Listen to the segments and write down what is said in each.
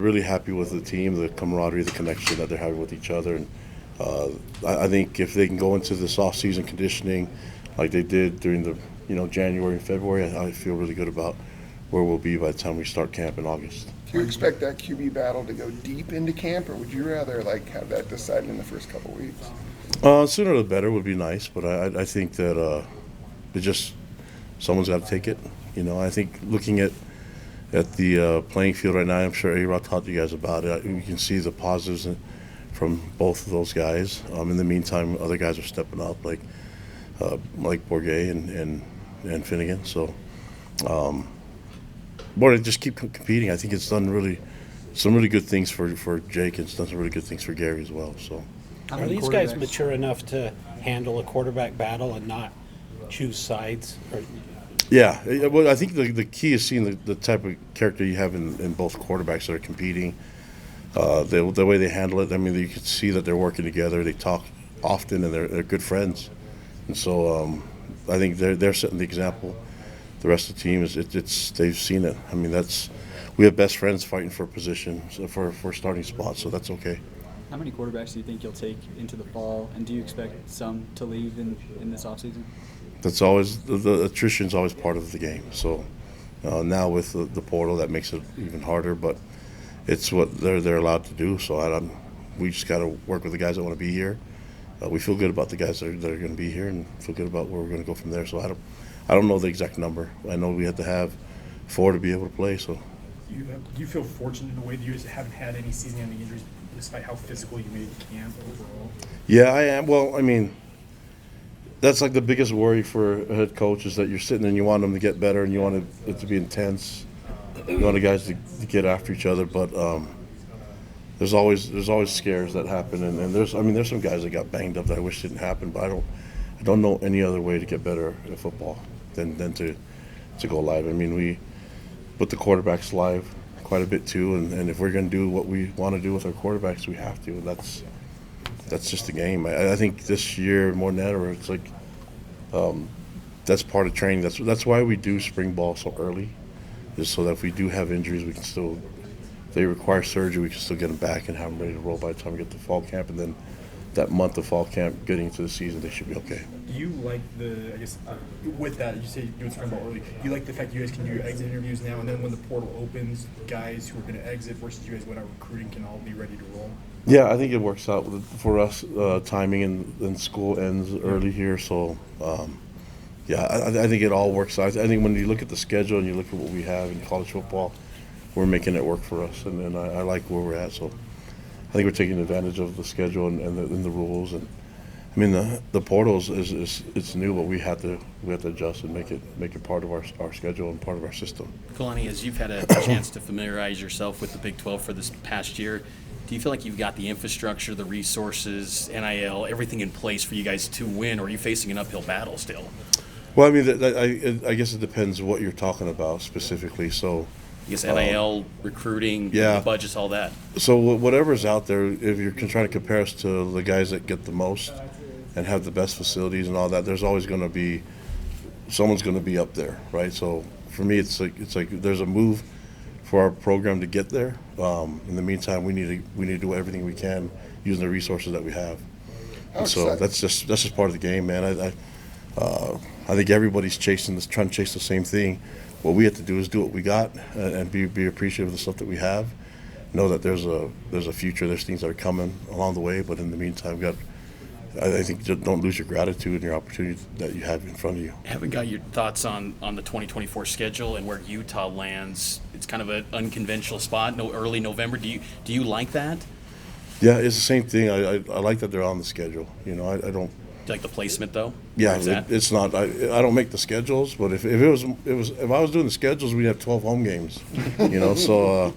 Really happy with the team, the camaraderie, the connection that they're having with each other. And I think if they can go into this off-season conditioning like they did during the January and February, I feel really good about where we'll be by the time we start camp in August. Do you expect that QB battle to go deep into camp, or would you rather have that decided in the first couple weeks? Sooner the better would be nice, but I think that it just someone's got to take it. I think looking at the playing field right now, I'm sure A-Rod talked to you guys about it. You can see the positives from both of those guys. In the meantime, other guys are stepping up, like Bourget and Finnegan. So, more to just keep competing. I think it's done some really good things for Jake, and it's done some really good things for Gary as well. So, are these guys mature enough to handle a quarterback battle and not choose sides? Yeah, well, I think the key is seeing the type of character you have in both quarterbacks that are competing, the way they handle it. I mean, you can see that they're working together. They talk often, and they're good friends. And so I think they're setting the example. The rest of the team they've seen it. I mean, we have best friends fighting for position, for starting spots, so that's okay. How many quarterbacks do you think you'll take into the fall, and do you expect some to leave in this offseason? That's always the attrition's always part of the game. So now with the portal, that makes it even harder. But it's what they're allowed to do. So we just got to work with the guys that want to be here. We feel good about the guys that are going to be here, and feel good about where we're going to go from there. So I don't know the exact number. I know we had to have 4 to be able to play. So do you feel fortunate in a way that you just haven't had any season-ending injuries, despite how physical you made camp overall? Yeah, I am. Well, I mean, that's like the biggest worry for a head coach is that you're sitting and you want them to get better and you want it to be intense. You want the guys to get after each other, but there's always scares that happen, and there's some guys that got banged up that I wish didn't happen, but I don't know any other way to get better at football than to go live. I mean, we put the quarterbacks live quite a bit too, and if we're going to do what we want to do with our quarterbacks, we have to. That's just the game. I think this year more than ever, it's like that's part of training. That's why we do spring ball so early, is so that if we do have injuries, we can still, if they require surgery, we can still get them back and have them ready to roll by the time we get to fall camp. And then that month of fall camp, getting into the season, they should be okay. Do you like with that, you say you doing spring ball early, do you like the fact you guys can do exit interviews now, and then when the portal opens, guys who are going to exit versus you guys when our recruiting can all be ready to roll? Yeah, I think it works out for us, timing and school ends early here. So, I think it all works out. I think when you look at the schedule and you look at what we have in college football, we're making it work for us, and I like where we're at. So I think we're taking advantage of the schedule and the rules. And I mean, the portals it's new, but we have to adjust and make it part of our schedule and part of our system. Kalani, as you've had a chance to familiarize yourself with the Big 12 for this past year, do you feel like you've got the infrastructure, the resources, NIL, everything in place for you guys to win, or are you facing an uphill battle still? Well, I mean, I guess it depends what you're talking about specifically. So, I guess NIL, recruiting, yeah, budgets, all that. So whatever's out there, if you're trying to compare us to the guys that get the most and have the best facilities and all that, there's always going to be someone's going to be up there, right? So for me, it's like there's a move for our program to get there. In the meantime, we need to do everything we can using the resources that we have. And so that's just part of the game, man. I think everybody's trying to chase the same thing. What we have to do is do what we got and be appreciative of the stuff that we have. Know that there's a future. There's things that are coming along the way, but in the meantime, I think don't lose your gratitude and your opportunity that you have in front of you. I haven't got your thoughts on the 2024 schedule and where Utah lands. It's kind of an unconventional spot. No, early November. Do you like that? Yeah, it's the same thing. I like that they're on the schedule. I don't. Do you like the placement though? Yeah, it's not. I don't make the schedules, but if I was doing the schedules, we'd have 12 home games. So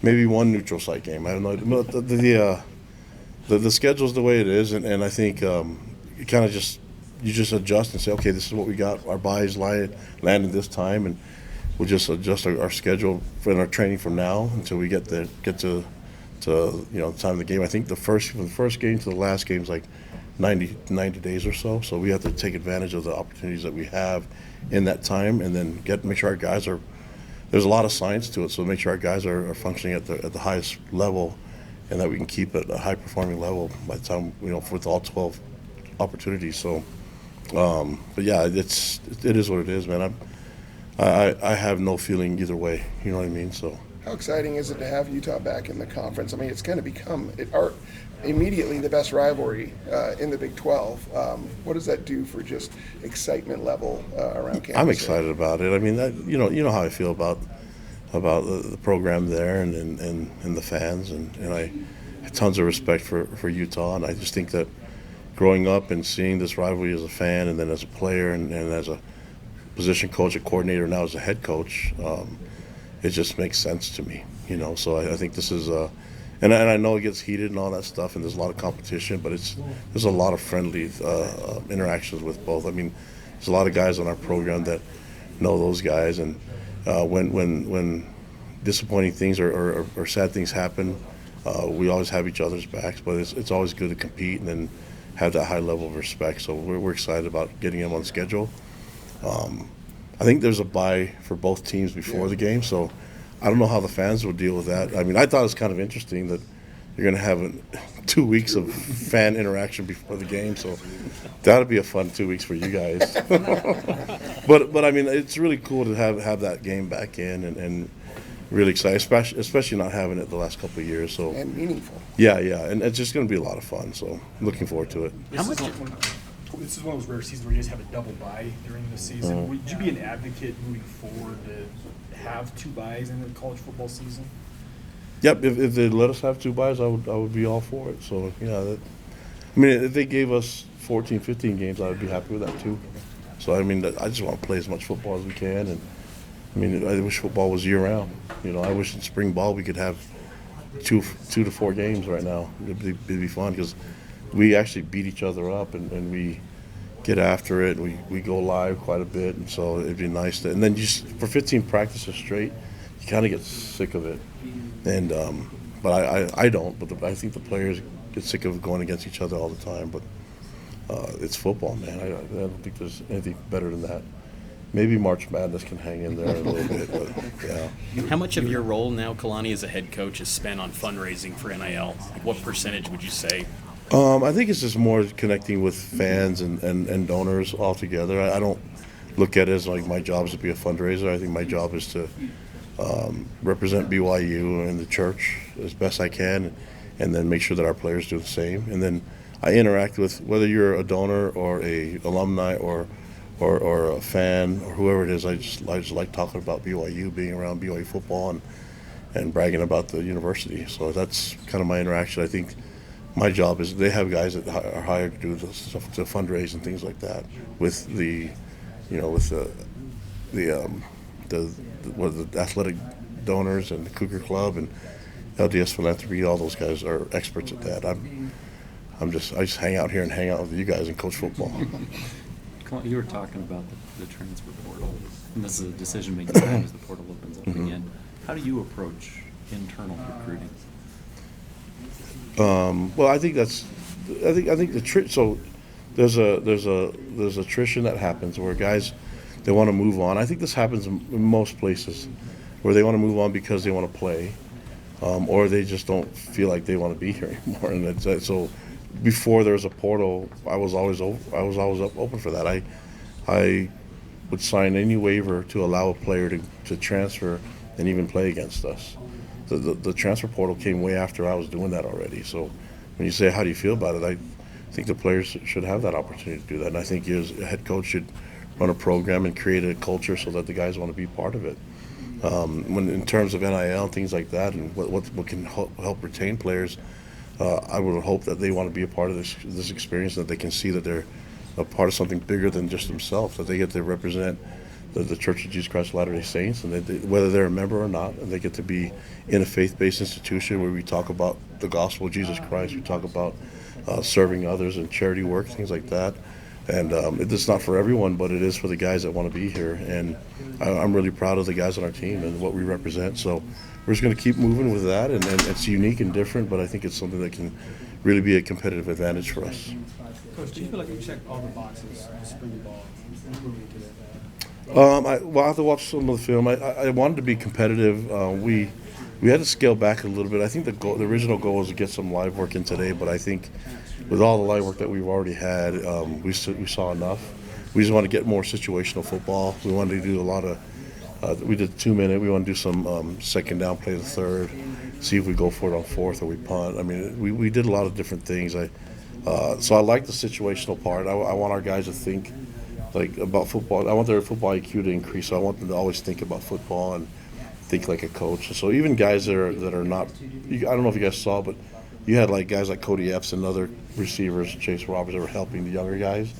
maybe one neutral site game. I don't know. The schedule's the way it is, and I think you kind of just adjust and say, okay, this is what we got. Our buys landed this time, and we'll just adjust our schedule and our training from now until we get to the time of the game. I think from the first game to the last game is like 90 days or so. So we have to take advantage of the opportunities that we have in that time, and then make sure our guys are there's a lot of science to it. So make sure our guys are functioning at the highest level, and that we can keep it a high performing level by the time, with all 12 opportunities. So, but yeah, it is what it is, man. I have no feeling either way. You know what I mean? So. How exciting is it to have Utah back in the conference? I mean, it's going to become immediately the best rivalry in the Big 12. What does that do for just excitement level around campus? I'm excited about it. I mean, you know how I feel about the program there and the fans, and I have tons of respect for Utah, and I just think that growing up and seeing this rivalry as a fan and then as a player and as a position coach, a coordinator, now as a head coach, it just makes sense to me, So I think this is, and I know it gets heated and all that stuff, and there's a lot of competition, but there's a lot of friendly interactions with both. I mean, there's a lot of guys on our program that know those guys, and when disappointing things or sad things happen, we always have each other's backs. But it's always good to compete and then have that high level of respect. So we're excited about getting them on schedule. I think there's a bye for both teams before the game, so I don't know how the fans will deal with that. I mean, I thought it was kind of interesting that you're going to have 2 weeks of fan interaction before the game, so that'll be a fun 2 weeks for you guys. but I mean, it's really cool to have that game back in and really excited, especially not having it the last couple of years. So And meaningful. Yeah, and it's just going to be a lot of fun. So I'm looking forward to it. This is one of those rare seasons where you guys have a double bye during the season. Would you be an advocate moving forward to have 2 byes in the college football season? Yep, if they let us have 2 byes, I would be all for it. So I mean, if they gave us 14, 15 games, I would be happy with that too. So I mean, I just want to play as much football as we can, and I mean, I wish football was year round. I wish in spring ball we could have 2 to 4 games right now. It'd be fun because we actually beat each other up and we get after it. We go live quite a bit, and so it'd be nice to. And then just for 15 practices straight, you kind of get sick of it. And but I don't. But I think the players get sick of going against each other all the time. But it's football, man. I don't think there's anything better than that. Maybe March Madness can hang in there a little bit, but yeah. How much of your role now, Kalani, as a head coach, is spent on fundraising for NIL? Like, what percentage would you say? I think it's just more connecting with fans and donors altogether. I don't look at it as like my job is to be a fundraiser. I think my job is to represent BYU and the church as best I can, and then make sure that our players do the same. And then I interact with, whether you're a donor or a alumni or a fan or whoever it is. I just like talking about BYU, being around BYU football and bragging about the university. So that's kind of my interaction. I think my job is, they have guys that are hired to do this stuff, to fundraise and things like that with the athletic donors and the Cougar Club and LDS Philanthropy. All those guys are experts at that. I just hang out here and hang out with you guys and coach football. You were talking about the transfer portal, and this is a decision-making time as the portal opens up again. How do you approach internal recruiting? Well, I think so there's attrition that happens where guys, they want to move on. I think this happens in most places where they want to move on because they want to play, or they just don't feel like they want to be here anymore. And so before there was a portal, I was always open for that. I would sign any waiver to allow a player to transfer and even play against us. The transfer portal came way after I was doing that already. So when you say, how do you feel about it, I think the players should have that opportunity to do that. And I think you as a head coach should run a program and create a culture so that the guys want to be part of it. When in terms of NIL and things like that, and what can help retain players, I would hope that they want to be a part of this experience, that they can see that they're a part of something bigger than just themselves, that they get to represent the Church of Jesus Christ of Latter-day Saints, and whether they're a member or not, and they get to be in a faith-based institution where we talk about the gospel of Jesus Christ, we talk about serving others and charity work, things like that. And it's not for everyone, but it is for the guys that want to be here. And I'm really proud of the guys on our team and what we represent. So we're just going to keep moving with that, and it's unique and different, but I think it's something that can really be a competitive advantage for us. Coach, do you feel like you checked all the boxes in spring ball moving to that? Well, I have to watch some of the film. I wanted to be competitive. We had to scale back a little bit. I think the original goal was to get some live work in today, but I think with all the live work that we've already had, we saw enough. We just want to get more situational football. We wanted to do a lot of. We did 2 minute. We want to do some second down, play the third, see if we go for it on fourth or we punt. I mean, we did a lot of different things. So I like the situational part. I want our guys to think like about football. I want their football IQ to increase. So I want them to always think about football and think like a coach. So even guys that are not, I don't know if you guys saw, but you had like guys like Cody Epps and other receivers, Chase Roberts, that were helping the younger guys.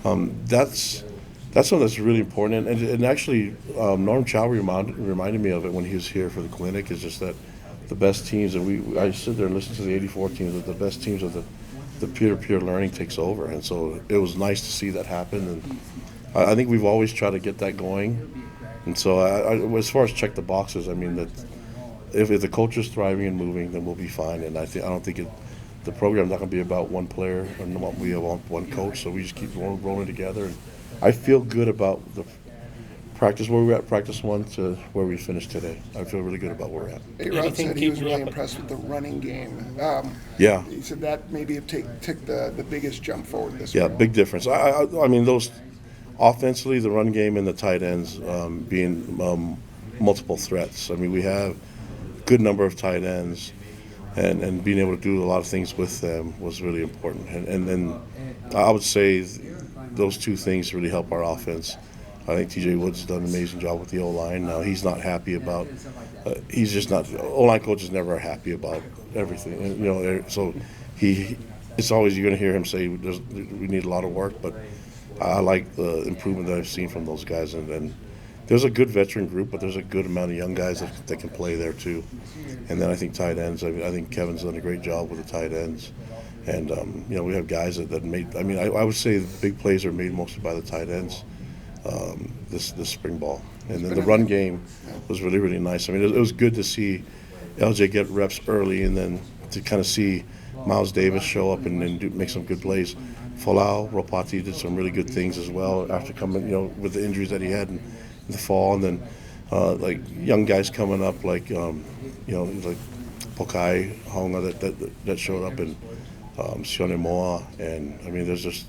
That's something that's really important. And actually, Norm Chow reminded me of it when he was here for the clinic. Is just that the best teams, and I sit there and listen to the 84 teams, that the best teams of the peer-to-peer learning takes over. And so it was nice to see that happen. And I think we've always tried to get that going. And so as far as check the boxes, I mean, that if the culture is thriving and moving, then we'll be fine. And I don't think the program's not going to be about one player and we have one coach. So we just keep rolling together. And I feel good about the practice, where we were at practice 1 to where we finished today. I feel really good about where we're at. A-Rod Anything said he was keeping you really up? impressed with the running game. Yeah. He said that maybe it took the biggest jump forward this Yeah, week. big difference. I mean, those offensively, the run game and the tight ends being multiple threats. I mean, we have a good number of tight ends, and being able to do a lot of things with them was really important. And then I would say those two things really help our offense. I think T.J. Woods has done an amazing job with the O-line. Now, he's not happy about he's just not – O-line coach is never happy about everything. And, you know, so it's always – you're going to hear him say we need a lot of work, but I like the improvement that I've seen from those guys. And there's a good veteran group, but there's a good amount of young guys that can play there too. And then I think tight ends. I think Kevin's done a great job with the tight ends. And, you know, we have guys that made – I mean, I would say the big plays are made mostly by the tight ends this spring ball. And then the run game was really, really nice. I mean, it was good to see LJ get reps early and then to kind of see Miles Davis show up and make some good plays. Folau Ropati did some really good things as well after coming, you know, with the injuries that he had in the fall. And then, like, young guys coming up like, you know, like Pokai Honga that showed up and Sione Moa. And, I mean, there's just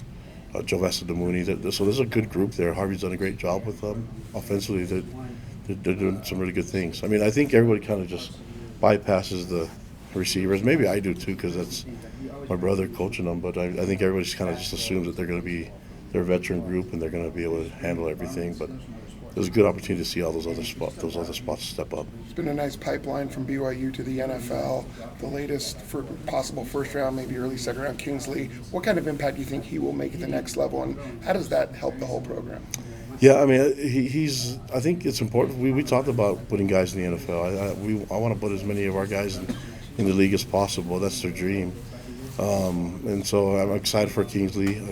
Jovessa Damuni. So there's a good group there. Harvey's done a great job with them. Offensively, they're doing some really good things. I mean, I think everybody kind of just bypasses the receivers. Maybe I do too, because that's my brother coaching them. But I think everybody just kind of just assumes that they're going to be their veteran group and they're going to be able to handle everything. But there's a good opportunity to see all those other spots step up. It's been a nice pipeline from BYU to the NFL. The latest for possible first round, maybe early second round, Kingsley. What kind of impact do you think he will make at the next level, and how does that help the whole program? Yeah, I mean, he's. I think it's important. We talked about putting guys in the NFL. I want to put as many of our guys in the league as possible. That's their dream, and so I'm excited for Kingsley.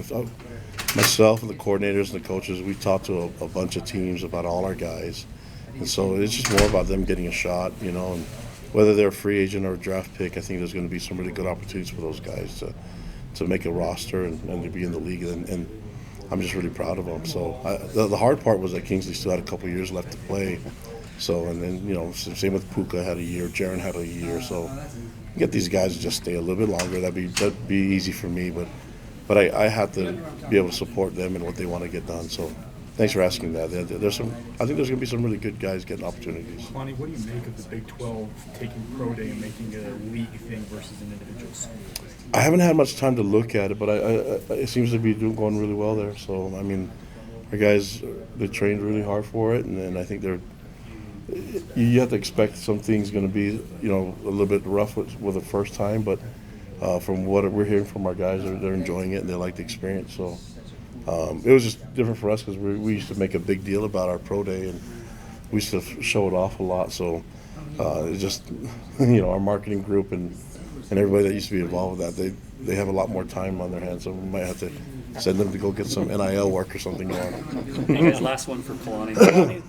Myself and the coordinators and the coaches, we talked to a bunch of teams about all our guys, and so it's just more about them getting a shot, you know. And whether they're a free agent or a draft pick, I think there's going to be some really good opportunities for those guys to make a roster and to be in the league. And I'm just really proud of them. So the hard part was that Kingsley still had a couple of years left to play. So, and then, you know, same with Puka had a year, Jaron had a year. So get these guys to just stay a little bit longer. That'd be easy for me, but I have to be able to support them and what they want to get done. So thanks for asking that. I think there's going to be some really good guys getting opportunities. Kalani, what do you make of the Big 12 taking Pro Day and making it a league thing versus an individual sport? I haven't had much time to look at it, but it seems to be going really well there. So, I mean, our guys, they trained really hard for it, and I think you have to expect some things going to be, you know, a little bit rough with the first time, but from what we're hearing from our guys, they're enjoying it and they like the experience. So it was just different for us because we used to make a big deal about our Pro Day and we used to show it off a lot. So it's just, you know, our marketing group and everybody that used to be involved with that, they have a lot more time on their hands. So we might have to send them to go get some NIL work or something going. Hey guys, last one for Kalani.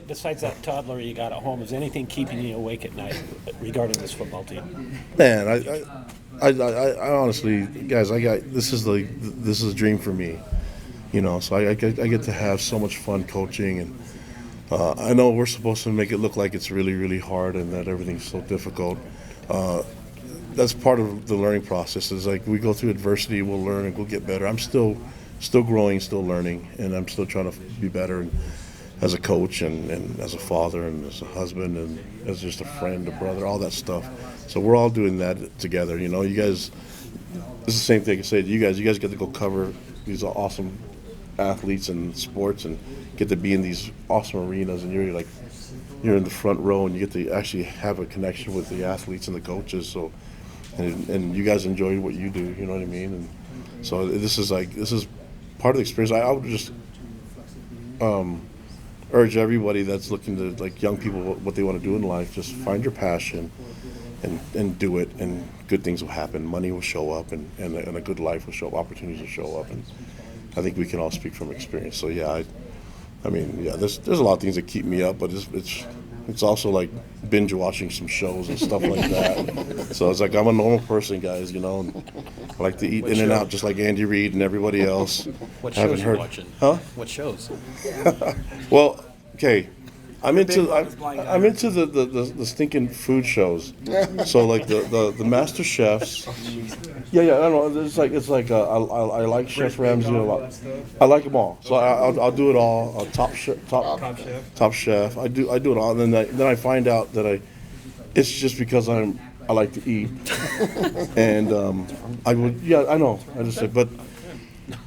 Besides that toddler you got at home, is anything keeping you awake at night regarding this football team? Man, I honestly, guys, this is a dream for me. So I get to have so much fun coaching, and I know we're supposed to make it look like it's really, really hard and that everything's so difficult. That's part of the learning process. Is like we go through adversity, we'll learn and we'll get better. I'm still growing, still learning, and I'm still trying to be better and as a coach and as a father and as a husband and as just a friend, a brother, all that stuff. So we're all doing that together. You guys, it's the same thing I say to you guys. You guys get to go cover these awesome athletes and sports and get to be in these awesome arenas, and you're in the front row and you get to actually have a connection with the athletes and the coaches. So, and you guys enjoy what you do. You know what I mean? And so this is part of the experience. I would just urge everybody that's looking to, like young people, what they want to do in life, just find your passion and do it, and good things will happen. Money will show up, and a good life will show up, opportunities will show up, and I think we can all speak from experience. So yeah, there's a lot of things that keep me up, but it's also like binge watching some shows and stuff like that. So it's like I'm a normal person, guys, and I like to eat in and out just like Andy Reid and everybody else. What shows are you watching? Huh? What shows? Well, okay. I'm into the stinking food shows. So like the Master Chefs. Yeah, I don't know. It's like I like Chef Ramsay a lot. I like them all. So I'll do it all. Top Chef. I do it all. And then I find out that it's just because I like to eat. And I know. I just like, but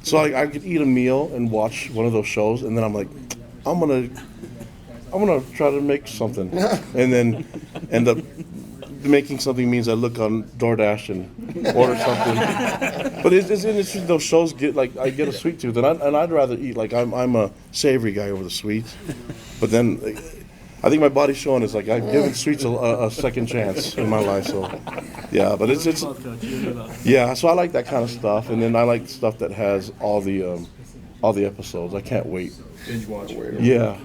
so I could eat a meal and watch one of those shows, and then I'm like, I'm gonna try to make something, and then end up making something means I look on DoorDash and order something. But it's interesting, those shows I get a sweet tooth, and I'd rather eat, like I'm a savory guy over the sweets. But then I think my body's showing it's like I've given sweets a second chance in my life. So yeah, but it's yeah. So I like that kind of stuff, and then I like stuff that has all the episodes. I can't wait. Binge watch. Yeah,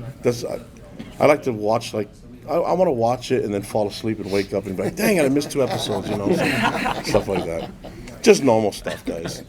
I like to watch, like, I want to watch it and then fall asleep and wake up and be like, dang it, I missed 2 episodes, stuff like that. Just normal stuff, guys.